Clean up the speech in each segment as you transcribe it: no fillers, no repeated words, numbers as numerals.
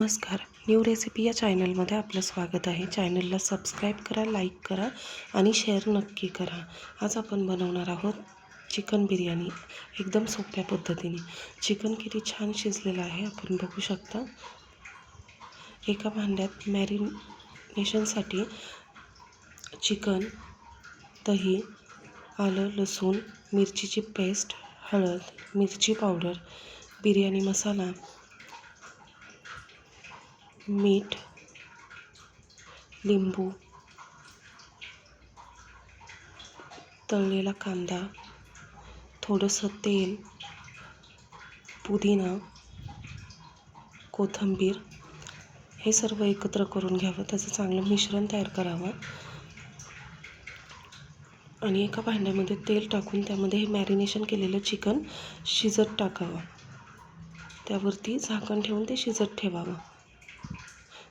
नमस्कार, new recipe या चॅनलमध्ये आपलं स्वागत आहे. चॅनलला सबस्क्राईब करा, लाईक करा आणि शेअर नक्की करा. आज आपण बनवणार आहोत चिकन बिर्याणी एकदम सोप्या पद्धतीने. चिकन किती छान शिजलेलं आहे आपण बघू शकता. एका भांड्यात मॅरिनेशनसाठी चिकन, दही, आलं, लसूण, मिरचीची पेस्ट, हळद, मिरची पावडर, बिर्याणी मसाला, मीठ, लिंबू, तळलेला कांदा, थोडंसं तेल, पुदिना, कोथिंबीर हे सर्व एकत्र करून घ्यावं. त्याचं चांगलं मिश्रण तयार करावं आणि एका भांड्यामध्ये तेल टाकून त्यामध्ये हे मॅरिनेशन केलेलं चिकन शिजत टाकावं. त्यावरती झाकण ठेवून ते शिजत ठेवावं.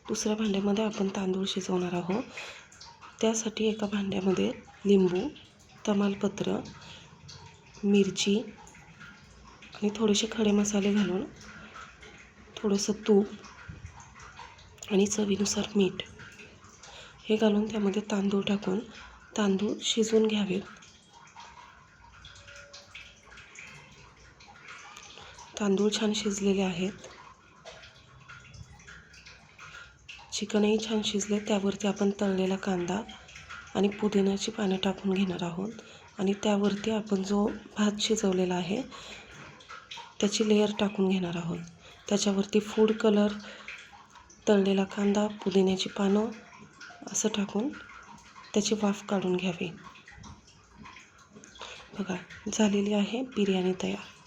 दुसऱ्या भांड्यामध्ये आपण तांदूळ शिजवणार आहोत. त्यासाठी एका भांड्यामध्ये लिंबू, तमालपत्र, मिरची आणि थोडेसे खडे मसाले घालून, थोडंसं तूप आणि चवीनुसार मीठ हे घालून त्यामध्ये तांदूळ टाकून तांदूळ शिजवून घ्यावेत. तांदूळ छान शिजलेले आहेत. चिकनही छान शिजले. त्यावरती आपण तळलेला कांदा आणि पुदिन्याची पाने टाकून घेणार आहोत आणि त्यावरती आपण जो भात शिजवलेला आहे त्याची लेयर टाकून घेणार आहोत. त्याच्यावरती फूड कलर, तळलेला कांदा, पुदिन्याची पानं असं टाकून त्याची वाफ काढून घ्यावी. बघा, झालेली आहे बिर्याणी तयार.